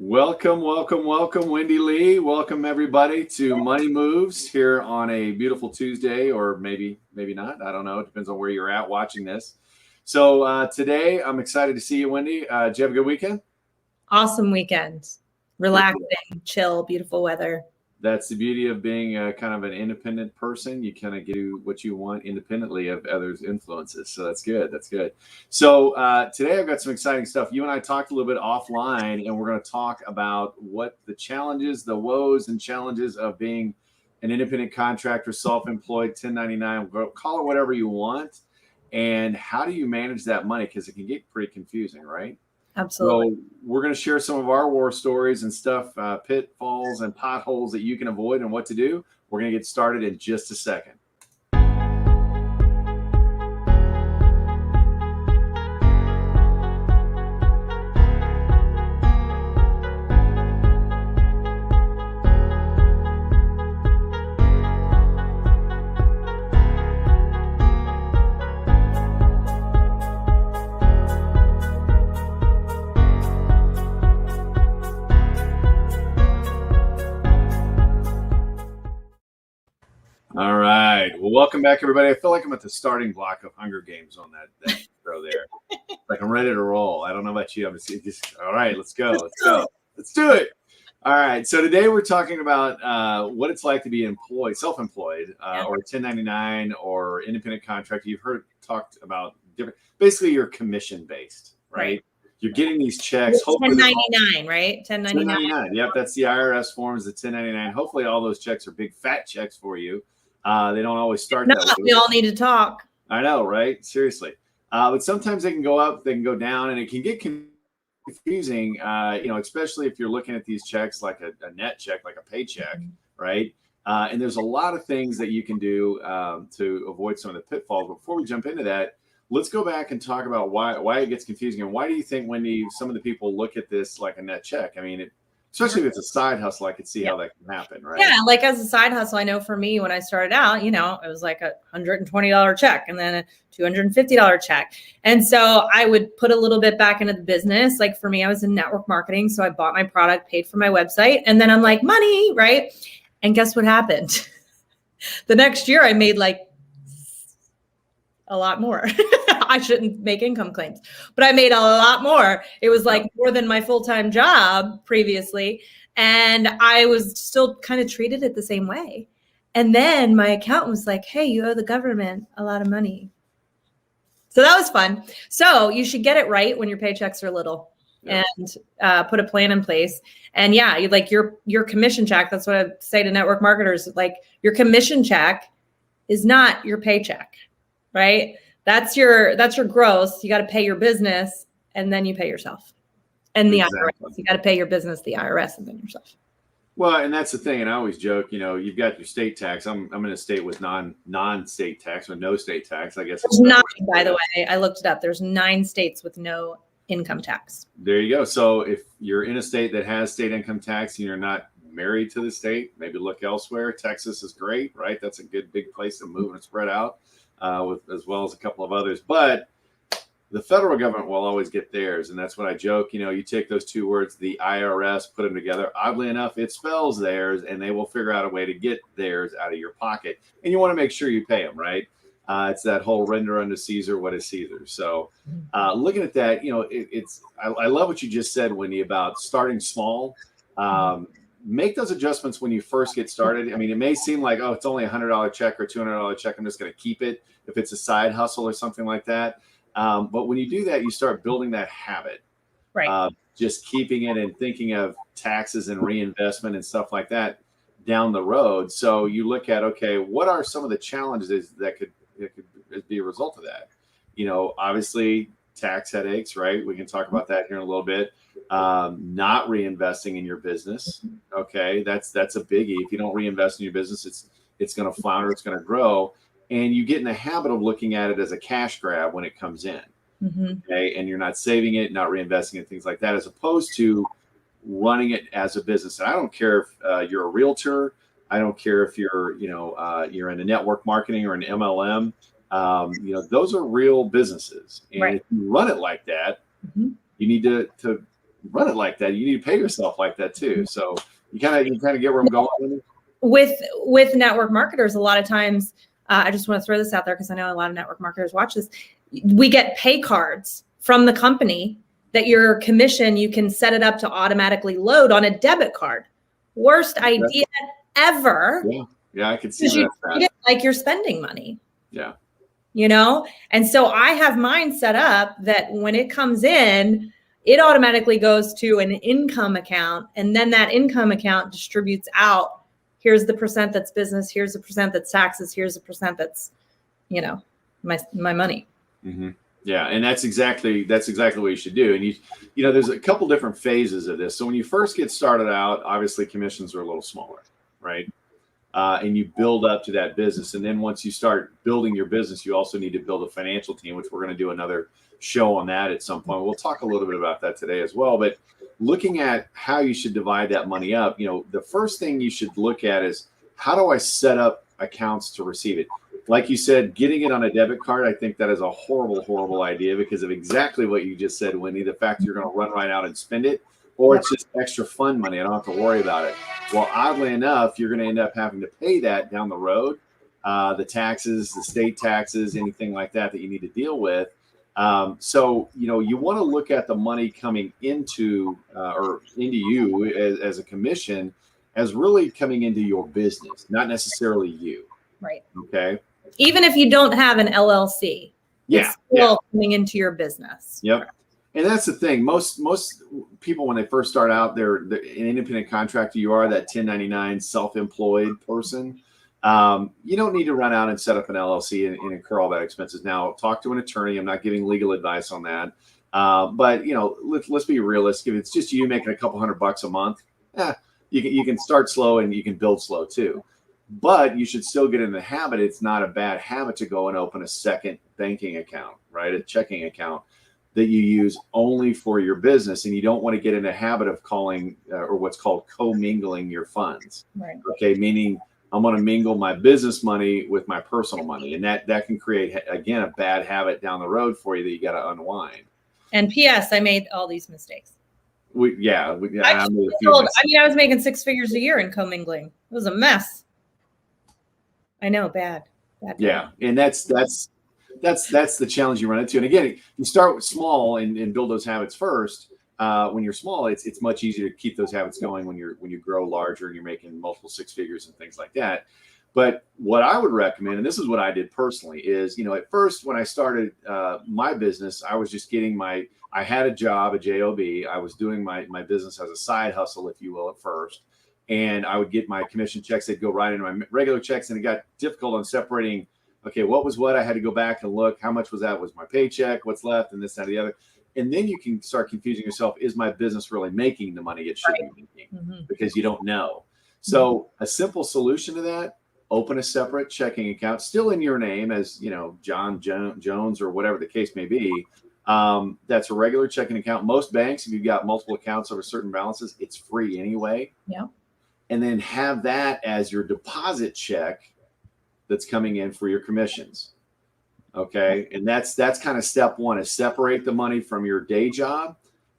Welcome, welcome, welcome, Wendy Lee. Welcome everybody to Money Moves here on a beautiful Tuesday, or maybe not. I don't know. It depends on where you're at watching this. So today I'm excited to see you, Wendy. Did you have a good weekend? Awesome weekend. Relaxing, chill, beautiful weather. That's the beauty of being kind of an independent person. You kind of do what you want independently of others' influences. So that's good. That's good. So today I've got some exciting stuff. You and I talked a little bit offline, and we're going to talk about what the challenges, the woes and challenges of being an independent contractor, self-employed, 1099, call it whatever you want. And how do you manage that money? Because it can get pretty confusing, right? Absolutely. So we're going to share some of our war stories and stuff, pitfalls and potholes that you can avoid and what to do. We're going to get started in just a second. All right. Well, welcome back, everybody. I feel like I'm at the starting block of Hunger Games on that intro there. Like I'm ready to roll. I don't know about you. I'm just all right. Let's go. Let's go. Let's do it. All right. So today we're talking about what it's like to be employed, self-employed, or 1099 or independent contractor. You've heard talked about different. Basically, you're commission based, right? You're getting these checks. 1099, right? 1099. Yep, that's the IRS forms, the 1099. Hopefully, all those checks are big fat checks for you. They don't always start that way. We all need to talk. I know, right? Seriously. But sometimes they can go up, they can go down, and it can get confusing, especially if you're looking at these checks like a net check, like a paycheck, right? And there's a lot of things that you can do to avoid some of the pitfalls. But before we jump into that, let's go back and talk about why it gets confusing. And why do you think, Wendy, some of the people look at this like a net check? I mean, especially if it's a side hustle, I could see how that can happen, right? Yeah, like as a side hustle, I know for me, when I started out, it was like a $120 check and then a $250 check. And so I would put a little bit back into the business. Like for me, I was in network marketing. So I bought my product, paid for my website, and then I'm like, money, right? And guess what happened? The next year I made like a lot more. I shouldn't make income claims, but I made a lot more. It was like more than my full-time job previously. And I was still kind of treated it the same way. And then my accountant was like, hey, you owe the government a lot of money. So that was fun. So you should get it right when your paychecks are little and put a plan in place. And yeah, you like your commission check. That's what I say to network marketers. Like your commission check is not your paycheck, right? That's your gross. You got to pay your business and then you pay yourself. And the IRS. You got to pay your business, the IRS, and then yourself. Well, and that's the thing. And I always joke, you've got your state tax. I'm in a state with non-state tax or no state tax, I guess. There's 9, by the way. I looked it up. There's 9 states with no income tax. There you go. So if you're in a state that has state income tax and you're not married to the state, maybe look elsewhere. Texas is great, right? That's a good big place to move and spread out. As well as a couple of others, but the federal government will always get theirs. And that's what I joke, you take those two words, the IRS, put them together. Oddly enough, it spells theirs, and they will figure out a way to get theirs out of your pocket. And you want to make sure you pay them, right? It's that whole render unto Caesar what is Caesar. So looking at that, I love what you just said, Wendy, about starting small. Make those adjustments when you first get started. I mean, it may seem like, it's only $100 check or $200 check. I'm just going to keep it if it's a side hustle or something like that. But when you do that, you start building that habit, right? Just keeping it and thinking of taxes and reinvestment and stuff like that down the road. So you look at, okay, what are some of the challenges that could be a result of that? Obviously tax headaches, right? We can talk about that here in a little bit. Not reinvesting in your business. Okay. That's a biggie. If you don't reinvest in your business, it's going to flounder, it's going to grow. And you get in the habit of looking at it as a cash grab when it comes in. Okay. And you're not saving it, not reinvesting it, things like that, as opposed to running it as a business. And I don't care if you're a realtor. I don't care if you're, you're in a network marketing or an MLM. Those are real businesses. And if you run it like that, you need to run it like that. You need to pay yourself like that too. So you kind of get where I'm going. With network marketers, a lot of times, I just want to throw this out there because I know a lot of network marketers watch this. We get pay cards from the company that your commission, you can set it up to automatically load on a debit card. Worst idea ever. Yeah, I can see that. You treat it like you're spending money. Yeah. And so I have mine set up that when it comes in, it automatically goes to an income account, and then that income account distributes out. Here's the percent that's business. Here's the percent that's taxes. Here's the percent that's, my money. Mm-hmm. Yeah, and that's exactly what you should do. And there's a couple different phases of this. So when you first get started out, obviously commissions are a little smaller, right? And you build up to that business. And then once you start building your business, you also need to build a financial team, which we're going to do another show on that at some point. We'll talk a little bit about that today as well. But looking at how you should divide that money up, the first thing you should look at is, how do I set up accounts to receive it? Like you said, getting it on a debit card, I think that is a horrible, horrible idea because of exactly what you just said, Wendy, the fact that you're going to run right out and spend it, or it's just extra fun money. I don't have to worry about it. Well, oddly enough, you're going to end up having to pay that down the road, the taxes, the state taxes, anything like that you need to deal with. So, you want to look at the money coming into you as a commission as really coming into your business, not necessarily you. Right. Okay. Even if you don't have an LLC, it's still coming into your business. Yep. And that's the thing. Most people, when they first start out, they're an independent contractor. You are that 1099 self-employed person. You don't need to run out and set up an LLC and incur all that expenses. Now, talk to an attorney. I'm not giving legal advice on that. But let's be realistic. If it's just you making a couple $100 a month, you can start slow and you can build slow too. But you should still get in the habit. It's not a bad habit to go and open a second banking account, right? A checking account that you use only for your business. And you don't want to get in a habit of calling or what's called commingling your funds. Right. Okay. Meaning I'm going to mingle my business money with my personal money. And that can create, again, a bad habit down the road for you that you got to unwind. And P.S., I made all these mistakes. I made a few mistakes. I was making 6 figures a year in commingling. It was a mess. I know, bad. Yeah, and that's the challenge you run into. And again, you start small and build those habits first. When you're small, it's much easier to keep those habits going when you grow larger and you're making multiple 6 figures and things like that. But what I would recommend, and this is what I did personally, is at first when I started my business, I was just getting I had a job, a job. I was doing my business as a side hustle, if you will, at first. And I would get my commission checks. They'd go right into my regular checks. And it got difficult on separating, okay, what was what? I had to go back and look. How much was that? Was my paycheck? What's left? And this, that, and the other. And then you can start confusing yourself. Is my business really making the money it should be making? Mm-hmm. Because you don't know. So a simple solution to that, open a separate checking account, still in your name as, John Jones or whatever the case may be. That's a regular checking account. Most banks, if you've got multiple accounts over certain balances, it's free anyway. Yeah. And then have that as your deposit check that's coming in for your commissions. Okay. And that's kind of step one, is separate the money from your day job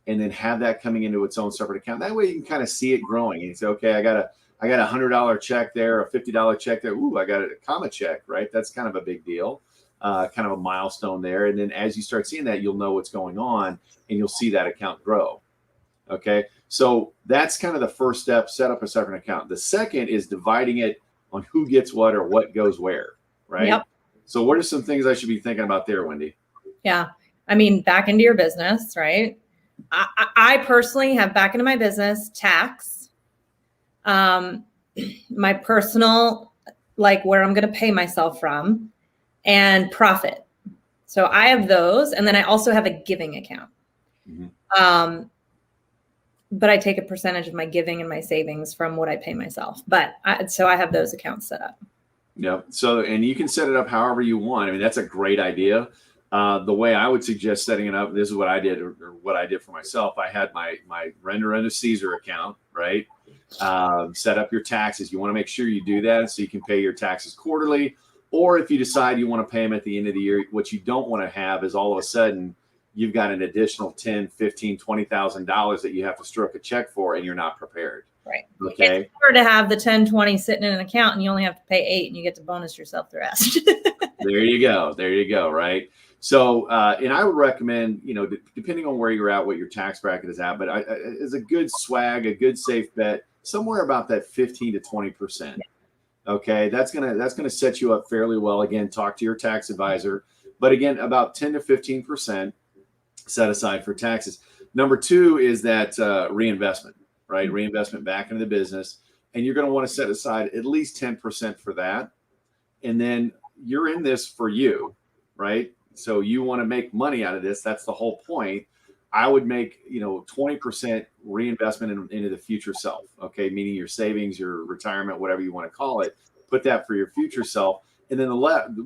and then have that coming into its own separate account. That way you can kind of see it growing. And you say, okay, I got a $100 check there, a $50 check there. Ooh, I got a comma check, right? That's kind of a big deal, kind of a milestone there. And then as you start seeing that, you'll know what's going on and you'll see that account grow. Okay. So that's kind of the first step, set up a separate account. The second is dividing it on who gets what or what goes where, right? Yep. So what are some things I should be thinking about there, Wendy? Yeah. I mean, back into your business, right? I personally have back into my business tax, my personal, like where I'm going to pay myself from, and profit. So I have those. And then I also have a giving account. Mm-hmm. But I take a percentage of my giving and my savings from what I pay myself. So I have those accounts set up. Yeah. So, and you can set it up however you want. I mean, that's a great idea. The way I would suggest setting it up, this is what I did, or what I did for myself. I had my Render Under Caesar account, right? Set up your taxes. You want to make sure you do that so you can pay your taxes quarterly. Or if you decide you want to pay them at the end of the year, what you don't want to have is all of a sudden you've got an additional $10, $15, $20,000 that you have to stroke a check for, and you're not prepared. Right. Okay. It's hard to have the 10, 20 sitting in an account and you only have to pay 8 and you get to bonus yourself the rest. There you go. There you go. Right. So, and I would recommend, depending on where you're at, what your tax bracket is at, but as a good swag, a good safe bet, somewhere about that 15 to 20%. Okay. That's going to set you up fairly well. Again, talk to your tax advisor, but again, about 10 to 15% set aside for taxes. Number 2 is that reinvestment, right? Reinvestment back into the business. And you're going to want to set aside at least 10% for that. And then you're in this for you, right? So you want to make money out of this. That's the whole point. I would make, 20% reinvestment into the future self. Okay. Meaning your savings, your retirement, whatever you want to call it, put that for your future self. And then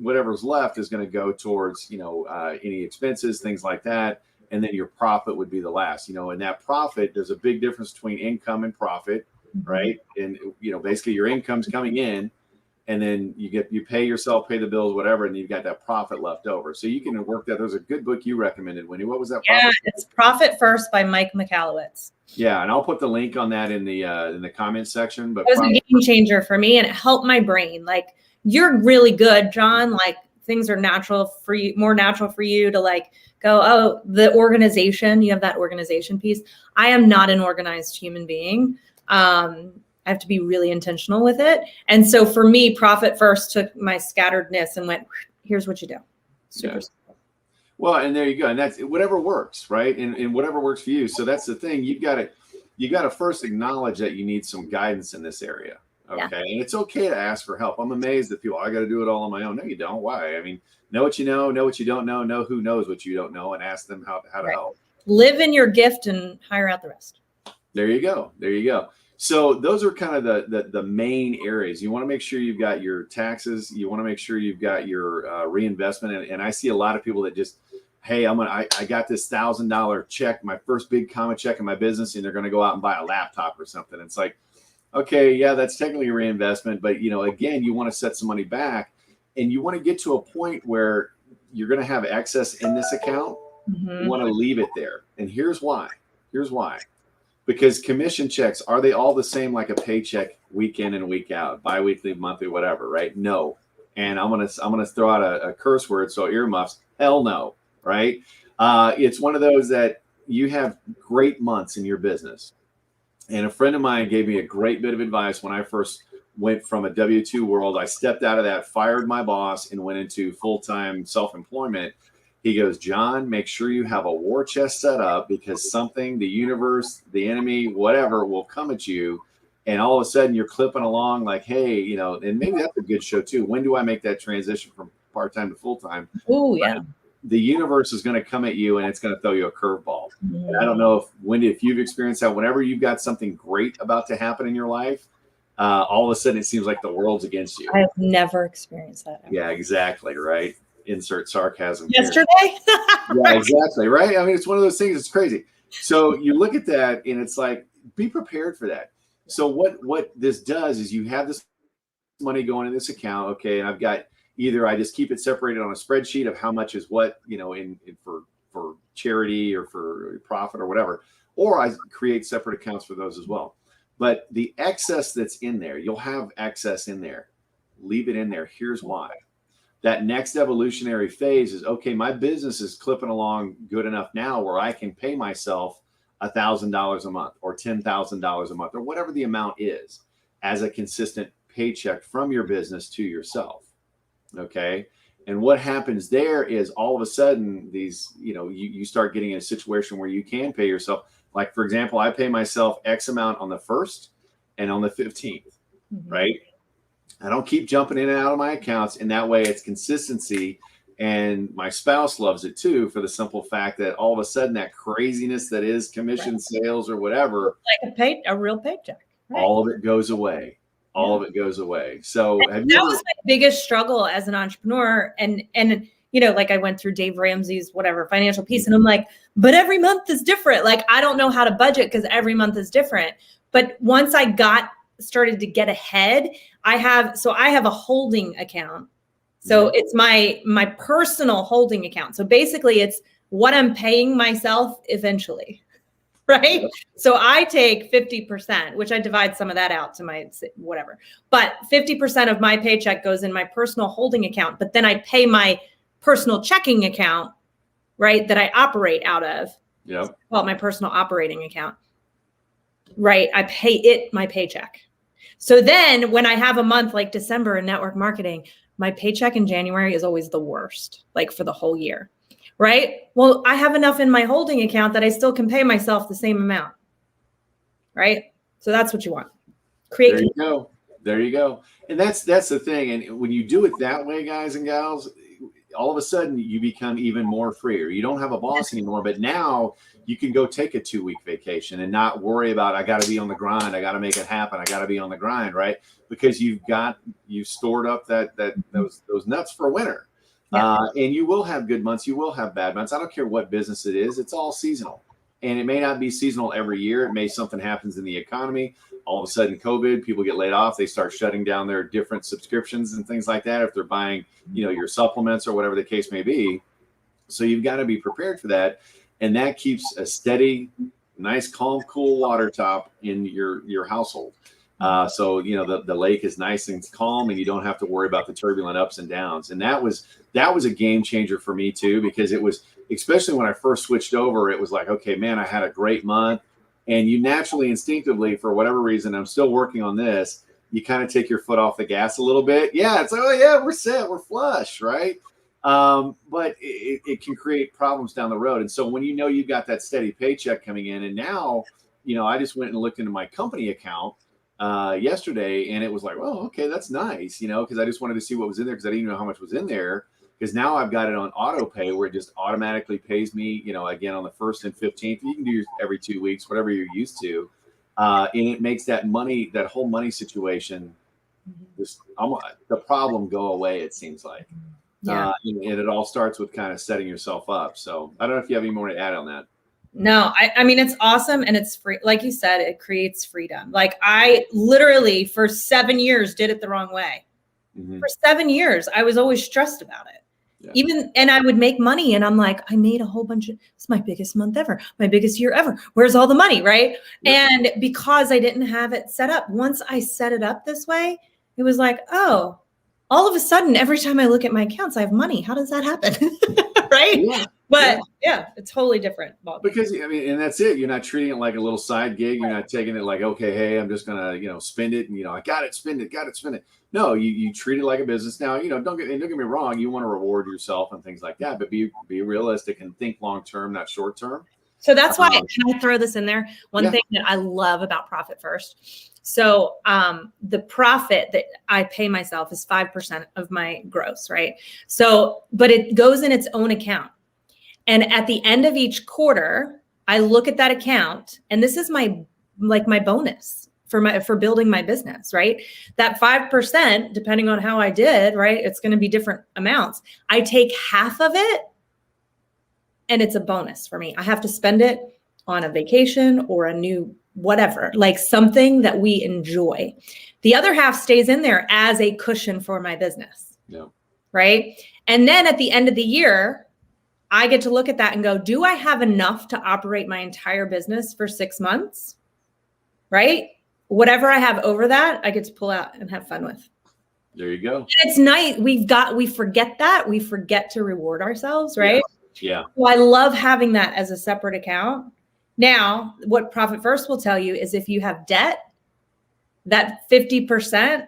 whatever's left is going to go towards, any expenses, things like that. And then your profit would be the last, and that profit, there's a big difference between income and profit, right? And, basically your income's coming in, and then you pay yourself, pay the bills, whatever, and you've got that profit left over. So you can work that. There's a good book you recommended, Wendy. What was that? Yeah, it's Profit First by Mike Michalowicz. Yeah, and I'll put the link on that in the comments section. But it was a game changer for me, and it helped my brain. Like, you're really good, John. Like, things are natural for you, more natural for you to like go, oh, the organization, you have that organization piece. I am not an organized human being. I have to be really intentional with it. And so for me, Profit First took my scatteredness and went, here's what you do. Super simple. Well, and there you go. And that's whatever works, right? And whatever works for you. So that's the thing. You got to first acknowledge that you need some guidance in this area. Okay. Yeah. And it's okay to ask for help. I'm amazed that people, I got to do it all on my own. No, you don't. Why? I mean, know what you know what you don't know who knows what you don't know, and ask them how to help. Live in your gift and hire out the rest. There you go. There you go. So those are kind of the main areas. You want to make sure you've got your taxes. You want to make sure you've got your reinvestment. And I see a lot of people that just, hey, I got this $1,000 check, my first big common check in my business, and they're going to go out and buy a laptop or something. It's like, okay, yeah, that's technically a reinvestment, but again, you want to set some money back, and you want to get to a point where you're going to have excess in this account. Mm-hmm. You want to leave it there, and here's why. Because commission checks, are they all the same, like a paycheck, week in and week out, biweekly, monthly, whatever, right? No. And I'm gonna throw out a curse word, so earmuffs. Hell no, right? It's one of those that you have great months in your business. And a friend of mine gave me a great bit of advice when I first went from a W-2 world. I stepped out of that, fired my boss, and went into full-time self-employment. He goes, John, make sure you have a war chest set up, because something, the universe, the enemy, whatever, will come at you. And all of a sudden you're clipping along like, hey, and maybe that's a good show too. When do I make that transition from part-time to full-time? Oh, yeah. The universe is going to come at you, and it's going to throw you a curveball. And I don't know if you've experienced that. Whenever you've got something great about to happen in your life, all of a sudden it seems like the world's against you. I have never experienced that ever. Yeah, exactly. Right. Insert sarcasm. Yesterday. Yeah, exactly. Right. I mean, it's one of those things. It's crazy. So you look at that, and it's like, be prepared for that. So what this does is you have this money going in this account. Okay. And I've got, either I just keep it separated on a spreadsheet of how much is what, in for charity or for profit or whatever, or I create separate accounts for those as well. But the excess that's in there, you'll have excess in there. Leave it in there. Here's why. That next evolutionary phase is, okay, my business is clipping along good enough now where I can pay myself $1,000 a month or $10,000 a month or whatever the amount is as a consistent paycheck from your business to yourself. Okay. And what happens there is all of a sudden these, you start getting in a situation where you can pay yourself. Like, for example, I pay myself X amount on the 1st and on the 15th, right? I don't keep jumping in and out of my accounts. And that way it's consistency. And my spouse loves it too, for the simple fact that all of a sudden that craziness that is commission sales or whatever, like a real paycheck, right? All of it goes away. All of it goes away. So that was my biggest struggle as an entrepreneur. And like I went through Dave Ramsey's financial piece, and I'm like, but every month is different. Like, I don't know how to budget because every month is different. But once I started to get ahead, I have a holding account. So it's my personal holding account. So basically what I'm paying myself eventually. Right. So I take 50%, which I divide some of that out to my whatever, but 50% of my paycheck goes in my personal holding account, but then I pay my personal checking account, right, that I operate out of. Yep. Well, my personal operating account, right? I pay it my paycheck. So then when I have a month like December in network marketing, my paycheck in January is always the worst, like for the whole year. Right? Well, I have enough in my holding account that I still can pay myself the same amount. Right? So that's what you want. Create. There you go. There you go. And that's the thing. And when you do it that way, guys and gals, all of a sudden you become even more freer. You don't have a boss anymore, but now you can go take a 2-week vacation and not worry about, I got to be on the grind. I got to make it happen. I got to be on the grind, right? Because you've stored up those nuts for winter. Yeah. And you will have good months. You will have bad months. I don't care what business it is. It's all seasonal. And it may not be seasonal every year. It may something happens in the economy. All of a sudden, COVID, people get laid off. They start shutting down their different subscriptions and things like that if they're buying, your supplements or whatever the case may be. So you've got to be prepared for that. And that keeps a steady, nice, calm, cool water top in your household. So, the lake is nice and calm and you don't have to worry about the turbulent ups and downs. And that was a game changer for me too, because it was, especially when I first switched over, it was like, okay, man, I had a great month. And you naturally, instinctively, for whatever reason, I'm still working on this. You kind of take your foot off the gas a little bit. Yeah. It's like, oh yeah, we're set. We're flush. Right. But it can create problems down the road. And so when you've got that steady paycheck coming in, and now, I just went and looked into my company account yesterday, and it was like, oh, okay, that's nice, because I just wanted to see what was in there because I didn't know how much was in there. Because now I've got it on auto pay where it just automatically pays me, again on the 1st and 15th. You can do every 2 weeks, whatever you're used to, and it makes that whole money situation, the problem go away. It seems like, and it all starts with kind of setting yourself up. So I don't know if you have any more to add on that. No, I mean, it's awesome. And it's free. Like you said, it creates freedom. Like I literally for 7 years did it the wrong way. Mm-hmm. For 7 years, I was always stressed about it. Yeah. And I would make money and I'm like, I made a whole bunch it's my biggest month ever, my biggest year ever. Where's all the money? Right. Yeah. And because I didn't have it set up, once I set it up this way, it was like, oh, all of a sudden, every time I look at my accounts, I have money. How does that happen? Right. Yeah. But it's totally different. Because and that's it. You're not treating it like a little side gig. You're not taking it like, okay, hey, I'm just gonna, spend it, and I got it, spend it. No, you treat it like a business. Now, don't get me wrong. You want to reward yourself and things like that, but be realistic and think long term, not short term. So that's why, can I throw this in there? One thing that I love about Profit First. So the profit that I pay myself is 5% of my gross, right? So, but it goes in its own account. And at the end of each quarter, I look at that account, and this is my bonus for building my business, right? That 5%, depending on how I did, right? It's going to be different amounts. I take half of it, and it's a bonus for me. I have to spend it on a vacation or a new whatever, like something that we enjoy. The other half stays in there as a cushion for my business. Yeah. Right. And then at the end of the year, I get to look at that and go, do I have enough to operate my entire business for 6 months? Right. Whatever I have over that, I get to pull out and have fun with. There you go. And it's nice. We forget that. We forget to reward ourselves. Right. Yeah. So I love having that as a separate account. Now, what Profit First will tell you is if you have debt, that 50%,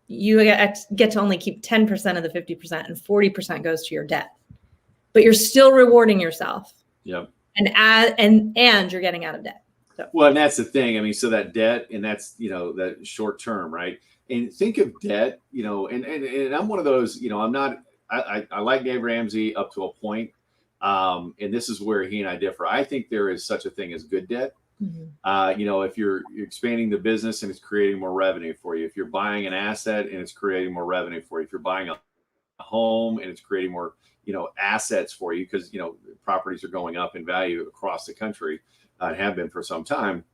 you get to only keep 10% of the 50% and 40% goes to your debt. But you're still rewarding yourself. Yep. And you're getting out of debt. So. Well, and that's the thing. So that debt, and that's, that short term, right? And think of debt, and I'm one of those, I like Dave Ramsey up to a point. And this is where he and I differ. I think there is such a thing as good debt. Mm-hmm. If you're expanding the business and it's creating more revenue for you, if you're buying an asset and it's creating more revenue for you, if you're buying a home and it's creating more, assets for you, because, properties are going up in value across the country and have been for some time,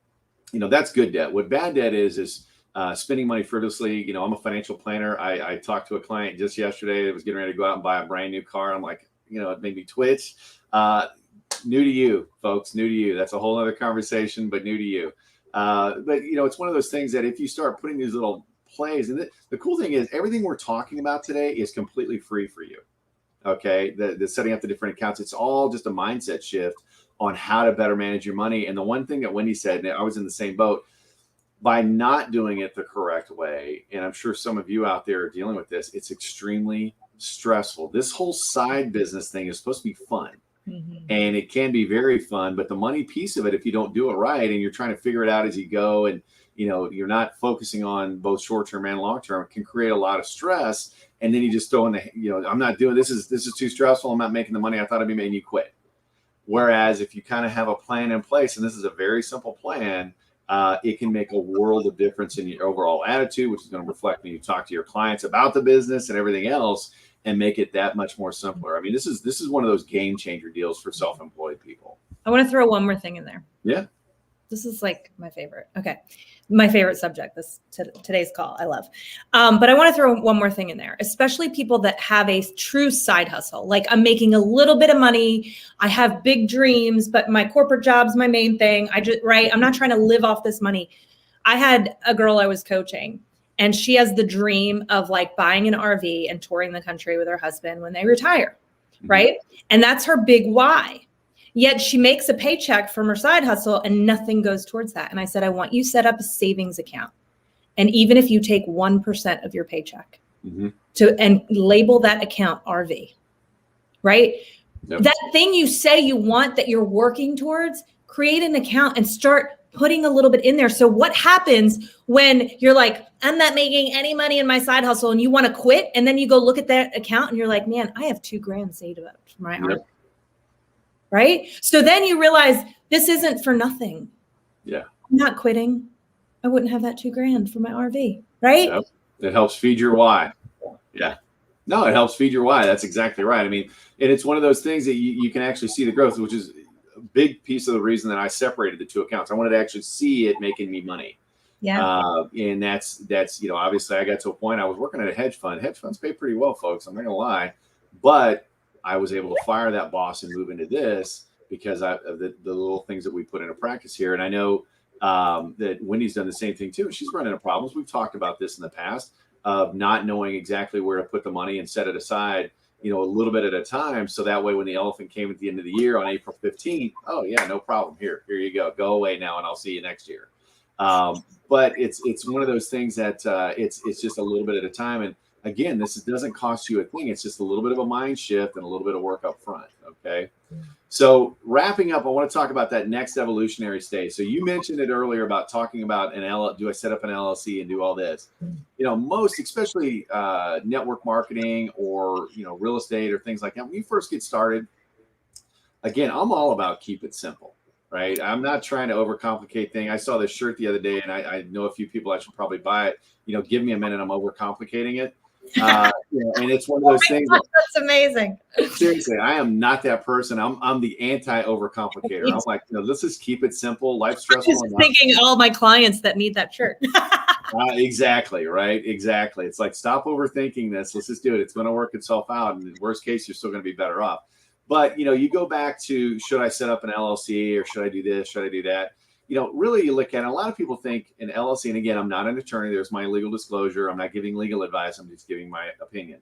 that's good debt. What bad debt is spending money frivolously. I'm a financial planner. I talked to a client just yesterday that was getting ready to go out and buy a brand new car. I'm like, it made me twitch. new to you, folks, new to you. That's a whole other conversation, but new to you. But it's one of those things that if you start putting these little plays, and the cool thing is everything we're talking about today is completely free for you. Okay. The setting up the different accounts, it's all just a mindset shift on how to better manage your money. And the one thing that Wendy said, and I was in the same boat, by not doing it the correct way, and I'm sure some of you out there are dealing with this, it's extremely stressful. This whole side business thing is supposed to be fun. And it can be very fun, but the money piece of it, if you don't do it right and you're trying to figure it out as you go, and you're not focusing on both short-term and long-term, it can create a lot of stress. And then you just throw in I'm not doing this is too stressful. I'm not making the money I thought I'd be making. You quit. Whereas if you kind of have a plan in place, and this is a very simple plan, it can make a world of difference in your overall attitude, which is going to reflect when you talk to your clients about the business and everything else, and make it that much more simpler. I mean, this is one of those game changer deals for self-employed people. I want to throw one more thing in there. Yeah. This is like my favorite. Okay. My favorite subject, today's call. I love. But I want to throw one more thing in there, especially people that have a true side hustle. Like, I'm making a little bit of money. I have big dreams, but my corporate job's my main thing. I'm not trying to live off this money. I had a girl I was coaching, and she has the dream of like buying an RV and touring the country with her husband when they retire. Right. And that's her big why. Yet she makes a paycheck from her side hustle and nothing goes towards that. And I said, I want you to set up a savings account. And even if you take 1% of your paycheck and label that account RV, right? Yep. That thing you say you want that you're working towards, create an account and start putting a little bit in there. So what happens when you're like, I'm not making any money in my side hustle, and you want to quit? And then you go look at that account and you're like, man, I have $2,000 saved up for my RV. Right? So then you realize this isn't for nothing. Yeah. I'm not quitting. I wouldn't have that $2,000 for my RV. Right? Yep. It helps feed your why. Yeah. No, it helps feed your why. That's exactly right. I mean, and it's one of those things that you can actually see the growth, which is a big piece of the reason that I separated the two accounts. I wanted to actually see it making me money. Yeah. And that's, obviously I got to a point, I was working at a hedge fund. Hedge funds pay pretty well, folks. I'm not going to lie, but I was able to fire that boss and move into this because of the little things that we put into practice here. And I know that Wendy's done the same thing too. She's run into problems. We've talked about this in the past of not knowing exactly where to put the money and set it aside, a little bit at a time. So that way, when the elephant came at the end of the year on April 15th, oh yeah, no problem. Here you go. Go away now, and I'll see you next year. But it's one of those things that it's just a little bit at a time. And again, this doesn't cost you a thing. It's just a little bit of a mind shift and a little bit of work up front. Okay. So wrapping up, I want to talk about that next evolutionary stage. So you mentioned it earlier about talking about do I set up an LLC and do all this? Most, especially network marketing or, real estate or things like that. When you first get started, again, I'm all about keep it simple, right? I'm not trying to overcomplicate things. I saw this shirt the other day, and I know a few people, I should probably buy it. Give me a minute, I'm overcomplicating it. And it's one of those things. That's amazing. Seriously, I am not that person. I'm the anti-overcomplicator. I'm like, let's just keep it simple. Life's stressful. I'm just thinking all my clients that need that shirt. Exactly, right? Exactly. It's like, stop overthinking this. Let's just do it. It's going to work itself out. And in worst case, you're still going to be better off. But, you go back to, should I set up an LLC or should I do this? Should I do that? Really you look at it, a lot of people think an LLC, and again, I'm not an attorney. There's my legal disclosure. I'm not giving legal advice. I'm just giving my opinion.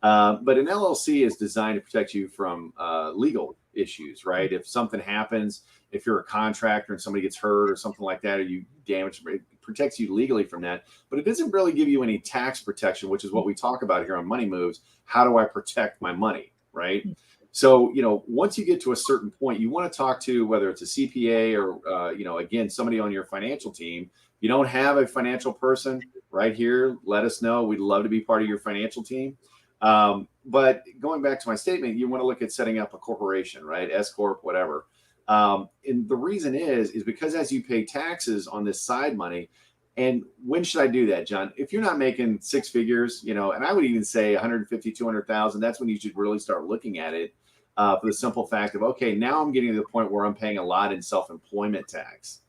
But an LLC is designed to protect you from legal issues, right? If something happens, if you're a contractor and somebody gets hurt or something like that, or you damage, it protects you legally from that. But it doesn't really give you any tax protection, which is what we talk about here on Money Moves. How do I protect my money, right? So, once you get to a certain point, you want to talk to, whether it's a CPA or, again, somebody on your financial team. You don't have a financial person right here, let us know. We'd love to be part of your financial team. But going back to my statement, you want to look at setting up a corporation, right? S Corp, whatever. And the reason is because as you pay taxes on this side money, and when should I do that, John? If you're not making six figures, and I would even say 150, 200,000, that's when you should really start looking at it. For the simple fact of, okay, now I'm getting to the point where I'm paying a lot in self-employment tax.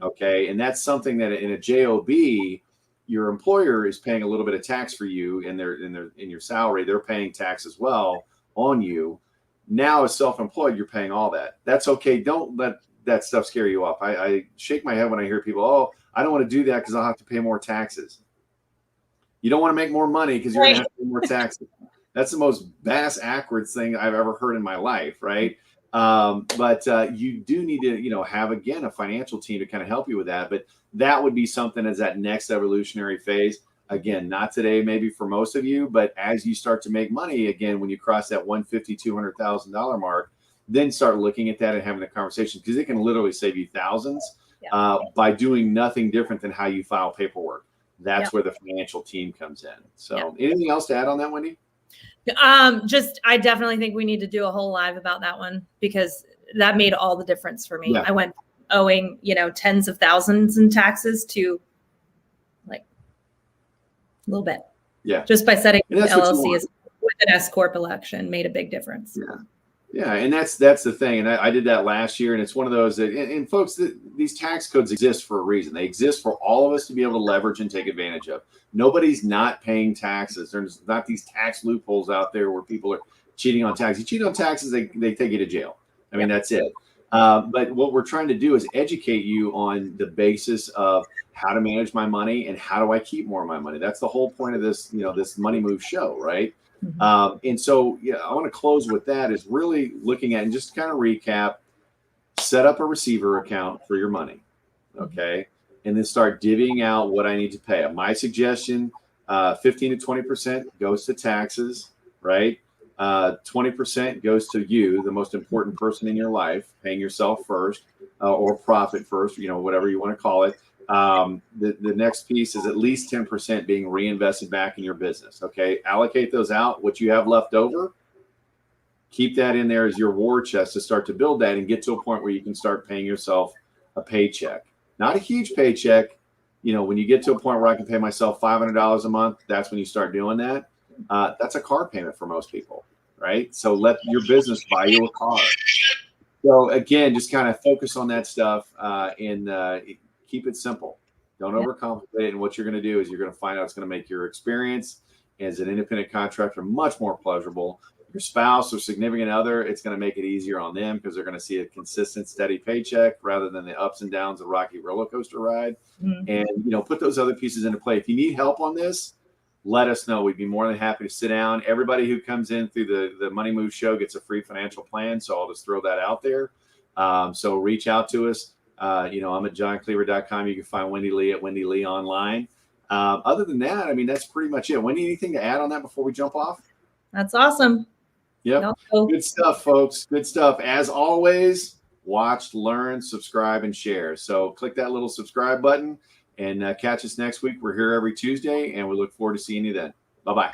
Okay. And that's something that in a JOB, your employer is paying a little bit of tax for you in your salary. They're paying tax as well on you. Now as self-employed, you're paying all that. That's okay. Don't let that stuff scare you off. I shake my head when I hear people, oh, I don't want to do that because I'll have to pay more taxes. You don't want to make more money because you're going to have to pay more taxes. That's the most bass-ackwards thing I've ever heard in my life, right? But you do need to, have, again, a financial team to kind of help you with that. But that would be something as that next evolutionary phase. Again, not today, maybe for most of you, but as you start to make money again, when you cross that $150,000, $200,000 mark, then start looking at that and having the conversation, because it can literally save you thousands by doing nothing different than how you file paperwork. That's where the financial team comes in. So anything else to add on that, Wendy? I definitely think we need to do a whole live about that one, because that made all the difference for me. I went owing, tens of thousands in taxes to like a little bit. Yeah. Just by setting the LLC as with an S Corp election made a big difference. Yeah. And that's the thing. And I did that last year, and it's one of those that, and folks, these tax codes exist for a reason. They exist for all of us to be able to leverage and take advantage of. Nobody's not paying taxes. There's not these tax loopholes out there where people are cheating on taxes. You cheat on taxes, they take you to jail. I mean, that's it. But what we're trying to do is educate you on the basis of how to manage my money and how do I keep more of my money. That's the whole point of this, this Money Move show, right? And so, I want to close with that, is really looking at, and just kind of recap, set up a receiver account for your money. Okay. And then start divvying out what I need to pay. My suggestion, 15 to 20% goes to taxes, right? 20% goes to you, the most important person in your life, paying yourself first, or profit first, whatever you want to call it. The next piece is at least 10% being reinvested back in your business. Okay. Allocate those out. What you have left over, keep that in there as your war chest to start to build that and get to a point where you can start paying yourself a paycheck. Not a huge paycheck. When you get to a point where I can pay myself $500 a month, that's when you start doing that. That's a car payment for most people, right? So let your business buy you a car. So again, just kind of focus on that stuff and keep it simple. Don't overcomplicate it. And what you're going to do is you're going to find out it's going to make your experience as an independent contractor much more pleasurable. Your spouse or significant other, it's going to make it easier on them because they're going to see a consistent, steady paycheck rather than the ups and downs of rocky roller coaster ride. And, put those other pieces into play. If you need help on this, let us know. We'd be more than happy to sit down. Everybody who comes in through the Money Move show gets a free financial plan. So I'll just throw that out there. So reach out to us. I'm at johncleaver.com. You can find Wendy Lee at Wendy Lee online. Other than that, that's pretty much it. Wendy, anything to add on that before we jump off? That's awesome. Yep. No. Good stuff, folks. Good stuff. As always, watch, learn, subscribe, and share. So click that little subscribe button and catch us next week. We're here every Tuesday, and we look forward to seeing you then. Bye-bye.